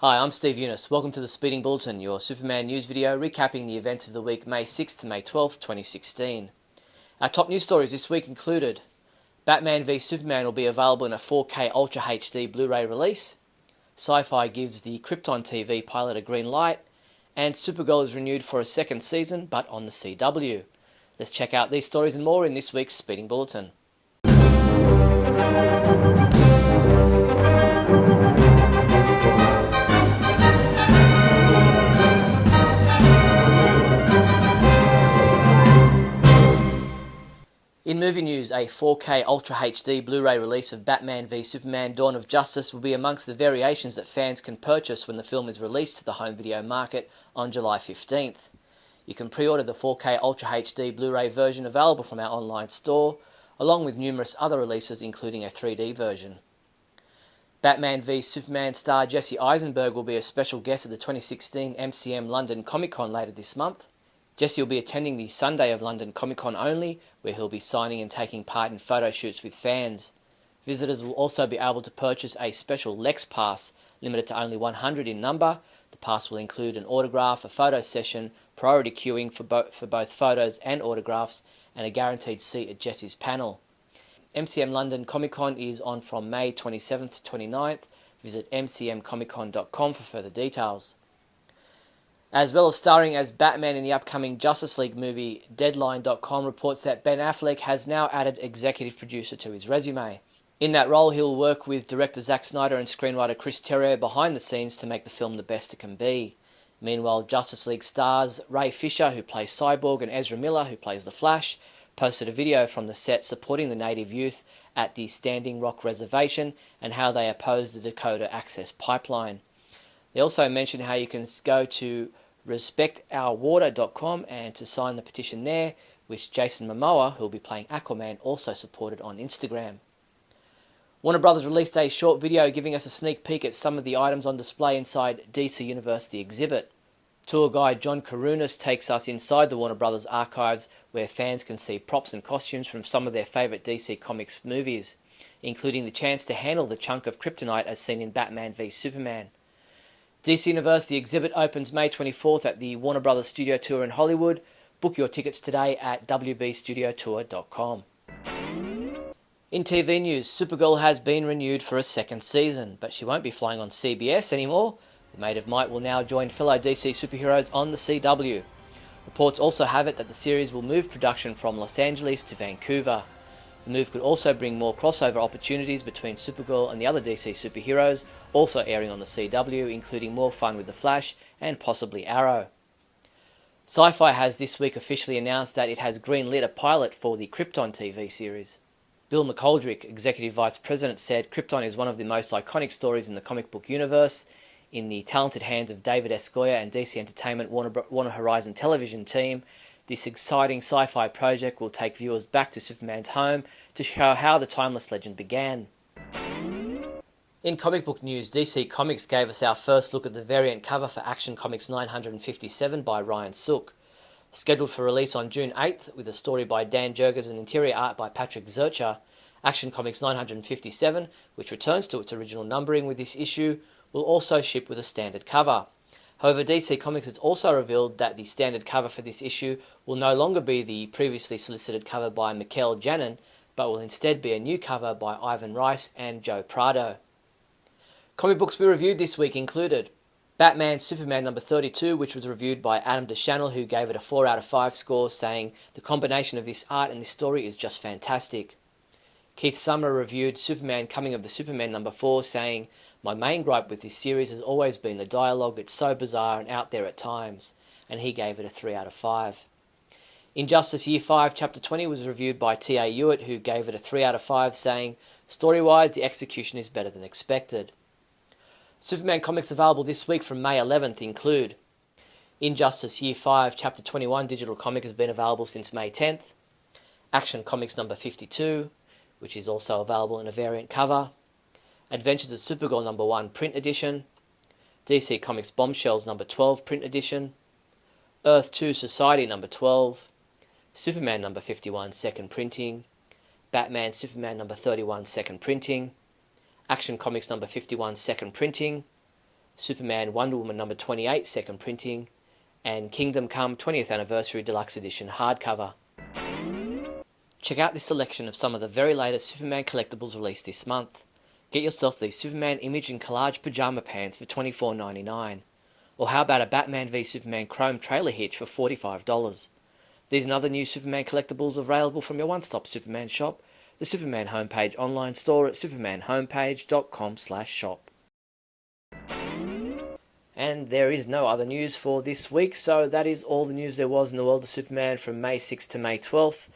Hi, I'm Steve Younis. Welcome to the Speeding Bulletin, your Superman news video recapping the events of the week May 6th to May 12th, 2016. Our top news stories this week included Batman v Superman will be available in a 4K Ultra HD Blu-ray release, Sci-Fi gives the Krypton TV pilot a green light, and Supergirl is renewed for a second season, but on the CW. Let's check out these stories and more in this week's Speeding Bulletin. In movie news, a 4K Ultra HD Blu-ray release of Batman v Superman Dawn of Justice will be amongst the variations that fans can purchase when the film is released to the home video market on July 15th. You can pre-order the 4K Ultra HD Blu-ray version available from our online store, along with numerous other releases including a 3D version. Batman v Superman star Jesse Eisenberg will be a special guest at the 2016 MCM London Comic Con later this month. Jesse will be attending the Sunday of London Comic Con only, where he'll be signing and taking part in photo shoots with fans. Visitors will also be able to purchase a special Lex Pass, limited to only 100 in number. The pass will include an autograph, a photo session, priority queuing for both photos and autographs, and a guaranteed seat at Jesse's panel. MCM London Comic Con is on from May 27th to 29th. Visit mcmcomiccon.com for further details. As well as starring as Batman in the upcoming Justice League movie, Deadline.com reports that Ben Affleck has now added executive producer to his resume. In that role, he'll work with director Zack Snyder and screenwriter Chris Terrio behind the scenes to make the film the best it can be. Meanwhile, Justice League stars Ray Fisher, who plays Cyborg, and Ezra Miller, who plays The Flash, posted a video from the set supporting the native youth at the Standing Rock Reservation and how they oppose the Dakota Access Pipeline. They also mentioned how you can go to respectourwater.com and to sign the petition there, which Jason Momoa, who will be playing Aquaman, also supported on Instagram. Warner Brothers released a short video giving us a sneak peek at some of the items on display inside DC Universe The Exhibit. Tour guide John Karunas takes us inside the Warner Brothers archives, where fans can see props and costumes from some of their favourite DC Comics movies, including the chance to handle the chunk of kryptonite as seen in Batman v Superman. DC Universe The Exhibit opens May 24th at the Warner Brothers Studio Tour in Hollywood. Book your tickets today at wbstudiotour.com. In TV news, Supergirl has been renewed for a second season, but she won't be flying on CBS anymore. The Maid of Might will now join fellow DC superheroes on the CW. Reports also have it that the series will move production from Los Angeles to Vancouver. The move could also bring more crossover opportunities between Supergirl and the other DC superheroes, also airing on the CW, including more fun with The Flash and possibly Arrow. Sci-Fi has this week officially announced that it has greenlit a pilot for the Krypton TV series. Bill McGoldrick, Executive Vice President, said Krypton is one of the most iconic stories in the comic book universe. In the talented hands of David S. Goyer and DC Entertainment Warner Horizon Television team, this exciting sci-fi project will take viewers back to Superman's home to show how the timeless legend began. In comic book news, DC Comics gave us our first look at the variant cover for Action Comics 957 by Ryan Sook. Scheduled for release on June 8th, with a story by Dan Jurgens and interior art by Patrick Zurcher, Action Comics 957, which returns to its original numbering with this issue, will also ship with a standard cover. However, DC Comics has also revealed that the standard cover for this issue will no longer be the previously solicited cover by Mikel Janin, but will instead be a new cover by Ivan Rice and Joe Prado. Comic books we reviewed this week included Batman Superman number 32, which was reviewed by Adam DeChanel, who gave it a 4 out of 5 score, saying the combination of this art and this story is just fantastic. Keith Summer reviewed Superman Coming of the Superman number 4, saying, "My main gripe with this series has always been the dialogue. It's so bizarre and out there at times," and he gave it a 3 out of 5. Injustice Year 5 Chapter 20 was reviewed by T.A. Hewitt, who gave it a 3 out of 5, saying, "Story-wise, the execution is better than expected." Superman comics available this week from May 11th include Injustice Year 5 Chapter 21 digital comic has been available since May 10th, Action Comics number 52, which is also available in a variant cover, Adventures of Supergirl number 1 print edition, DC Comics Bombshells number 12 print edition, Earth 2 Society number 12, Superman number 51 second printing, Batman Superman number 31 second printing, Action Comics number 51 second printing, Superman Wonder Woman number 28 second printing, and Kingdom Come 20th Anniversary Deluxe Edition hardcover. Check out this selection of some of the very latest Superman collectibles released this month. Get yourself these Superman image and collage pajama pants for $24.99. Or how about a Batman v Superman chrome trailer hitch for $45? These and other new Superman collectibles available from your one-stop Superman shop, the Superman Homepage online store at supermanhomepage.com/shop. And there is no other news for this week, so that is all the news there was in the world of Superman from May 6th to May 12th.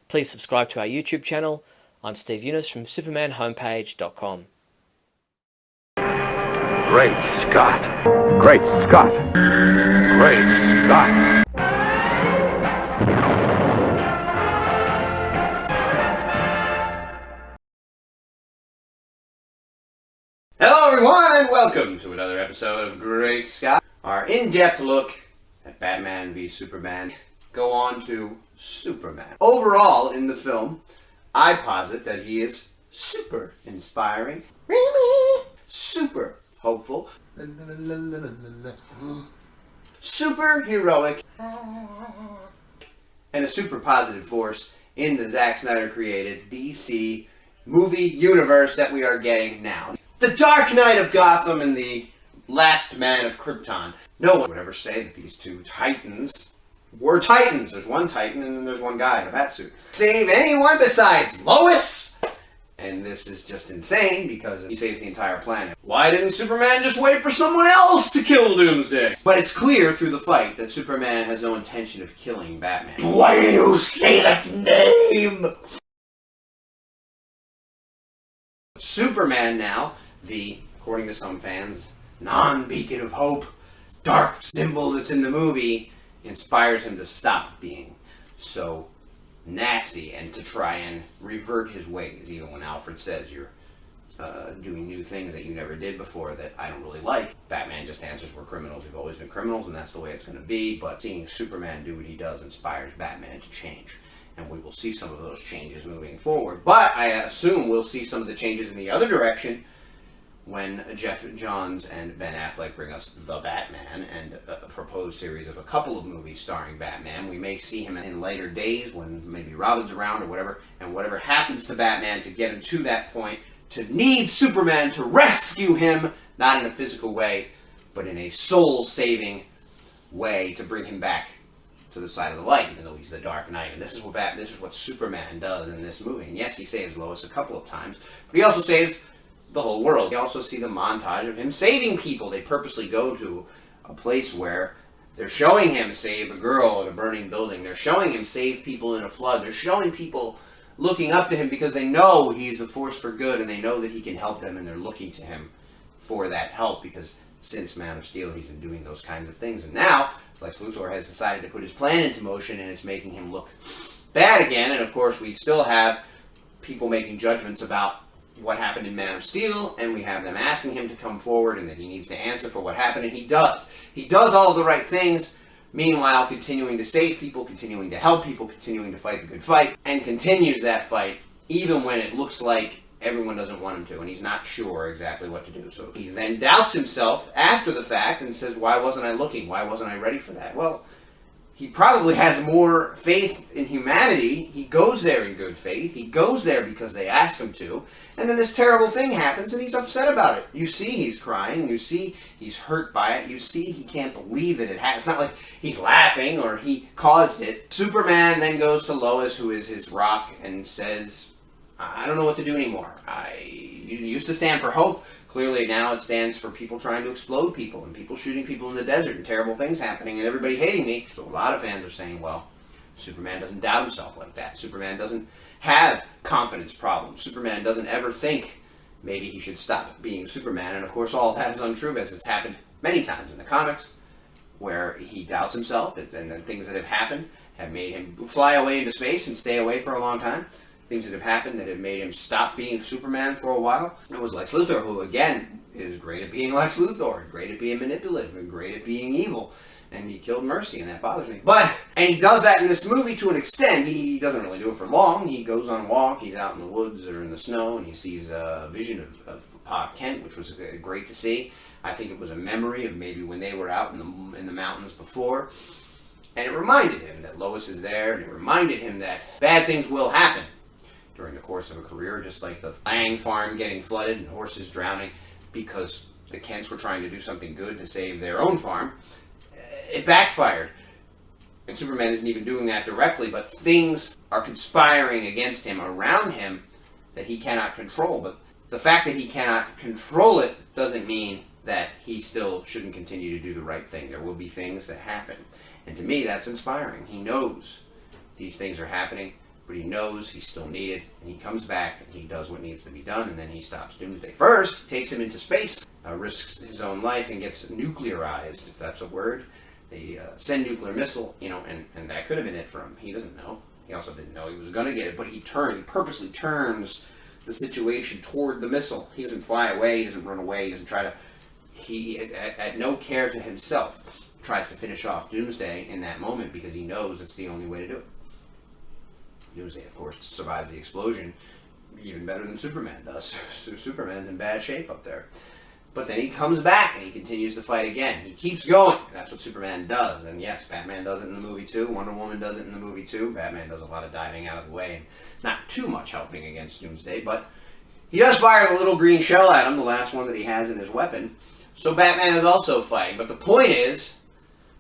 Please subscribe to our YouTube channel. I'm Steve Younis from supermanhomepage.com. Great Scott! Great Scott! Great Scott! Hello everyone and welcome to another episode of Great Scott. Our in-depth look at Batman v Superman. Go on to Superman. Overall in the film, I posit that he is super inspiring, super hopeful, super heroic, and a super positive force in the Zack Snyder created DC movie universe that we are getting now. The Dark Knight of Gotham and the Last Man of Krypton. No one would ever say that these two titans were titans. There's one titan and then there's one guy in a batsuit. Save anyone besides Lois! And this is just insane because he saves the entire planet. Why didn't Superman just wait for someone else to kill Doomsday? But it's clear through the fight that Superman has no intention of killing Batman. Why do you say that name? Superman now, the, according to some fans, non-beacon of hope, dark symbol that's in the movie, inspires him to stop being so nasty and to try and revert his ways, even when Alfred says you're doing new things that you never did before that I don't really like. Batman just answers, we're criminals, we've always been criminals, and that's the way it's going to be. But seeing Superman do what he does inspires Batman to change, and we will see some of those changes moving forward. But I assume we'll see some of the changes in the other direction when Jeff Johns and Ben Affleck bring us The Batman and a proposed series of a couple of movies starring Batman. We may see him in later days when maybe Robin's around or whatever, and whatever happens to Batman to get him to that point, to need Superman to rescue him, not in a physical way, but in a soul-saving way to bring him back to the side of the light, even though he's the Dark Knight. And this is what Superman does in this movie. And yes, he saves Lois a couple of times, but he also saves the whole world. You also see the montage of him saving people. They purposely go to a place where they're showing him save a girl in a burning building. They're showing him save people in a flood. They're showing people looking up to him because they know he's a force for good and they know that he can help them, and they're looking to him for that help because since Man of Steel he's been doing those kinds of things. And now Lex Luthor has decided to put his plan into motion, and it's making him look bad again. And of course we still have people making judgments about what happened in Man of Steel, and we have them asking him to come forward and that he needs to answer for what happened, and he does. He does all of the right things, meanwhile continuing to save people, continuing to help people, continuing to fight the good fight, and continues that fight even when it looks like everyone doesn't want him to, and he's not sure exactly what to do. So he then doubts himself after the fact and says, why wasn't I looking? Why wasn't I ready for that? Well, he probably has more faith in humanity. He goes there in good faith. He goes there because they ask him to. And then this terrible thing happens and he's upset about it. You see he's crying. You see he's hurt by it. You see he can't believe that it happened. It's not like he's laughing or he caused it. Superman then goes to Lois, who is his rock, and says, I don't know what to do anymore. You used to stand for hope. Clearly now it stands for people trying to explode people and people shooting people in the desert and terrible things happening and everybody hating me. So a lot of fans are saying, well, Superman doesn't doubt himself like that. Superman doesn't have confidence problems. Superman doesn't ever think maybe he should stop being Superman. And of course all of that is untrue, as it's happened many times in the comics where he doubts himself, and then things that have happened have made him fly away into space and stay away for a long time. Things that have happened that have made him stop being Superman for a while. It was Lex Luthor, who again is great at being Lex Luthor, great at being manipulative, and great at being evil. And he killed Mercy, and that bothers me. And he does that in this movie to an extent. He doesn't really do it for long. He goes on a walk, he's out in the woods or in the snow, and he sees a vision of Pa Kent, which was great to see. I think it was a memory of maybe when they were out in the mountains before. And it reminded him that Lois is there, and it reminded him that bad things will happen during the course of a career, just like the Lang farm getting flooded and horses drowning because the Kents were trying to do something good to save their own farm. It backfired. And Superman isn't even doing that directly, but things are conspiring against him, around him, that he cannot control. But the fact that he cannot control it doesn't mean that he still shouldn't continue to do the right thing. There will be things that happen. And to me, that's inspiring. He knows these things are happening, but he knows he's still needed, and he comes back and he does what needs to be done, and then he stops Doomsday. First, takes him into space, risks his own life, and gets nuclearized, if that's a word. They send nuclear missile, and that could have been it for him. He doesn't know. He also didn't know he was going to get it, but he purposely turns the situation toward the missile. He doesn't fly away, he doesn't run away, he doesn't try to... He, at no care to himself, tries to finish off Doomsday in that moment because he knows it's the only way to do it. Doomsday, of course, survives the explosion even better than Superman does. Superman's in bad shape up there. But then he comes back and he continues to fight again. He keeps going. That's what Superman does. And yes, Batman does it in the movie too. Wonder Woman does it in the movie too. Batman does a lot of diving out of the way and not too much helping against Doomsday, but he does fire the little green shell at him, the last one that he has in his weapon. So Batman is also fighting. But the point is,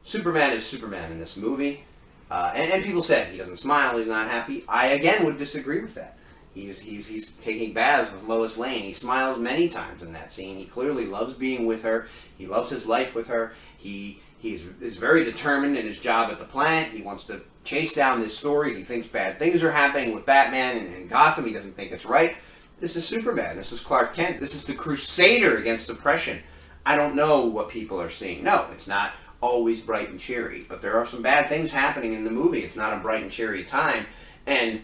Superman is Superman in this movie. And people said he doesn't smile, he's not happy. I again would disagree with that. He's taking baths with Lois Lane. He smiles many times in that scene. He clearly loves being with her. He loves his life with her. He is very determined in his job at the plant. He wants to chase down this story. He thinks bad things are happening with Batman and Gotham. He doesn't think it's right. This is Superman. This is Clark Kent. This is the crusader against oppression. I don't know what people are seeing. No, it's not always bright and cheery, but there are some bad things happening in the movie. It's not a bright and cheery time, and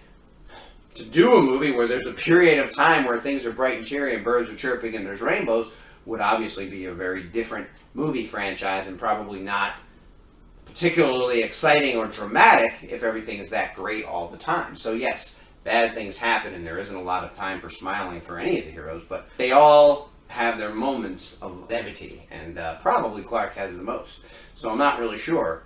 to do a movie where there's a period of time where things are bright and cheery and birds are chirping and there's rainbows would obviously be a very different movie franchise and probably not particularly exciting or dramatic if everything is that great all the time. So yes, bad things happen and there isn't a lot of time for smiling for any of the heroes, but they all have their moments of levity, and probably Clark has the most. So I'm not really sure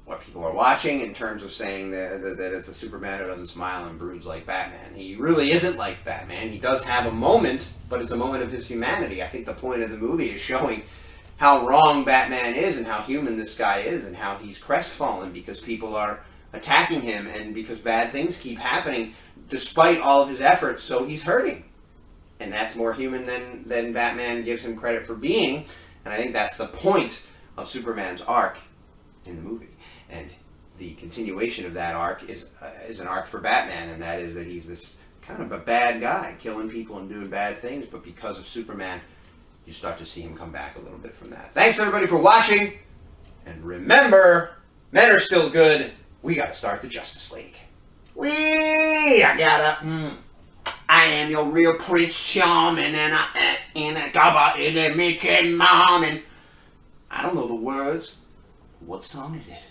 what people are watching in terms of saying that it's a Superman who doesn't smile and broods like Batman. He really isn't like Batman. He does have a moment, but it's a moment of his humanity. I think the point of the movie is showing how wrong Batman is and how human this guy is and how he's crestfallen because people are attacking him and because bad things keep happening despite all of his efforts, so he's hurting. And that's more human than Batman gives him credit for being. And I think that's the point of Superman's arc in the movie. And the continuation of that arc is an arc for Batman, and that is that he's this kind of a bad guy, killing people and doing bad things, but because of Superman, you start to see him come back a little bit from that. Thanks everybody for watching, and remember, men are still good. We gotta start the Justice League. I am your real Prince Charming, and I got in a Mickey Mom, and I don't know the words. What song is it?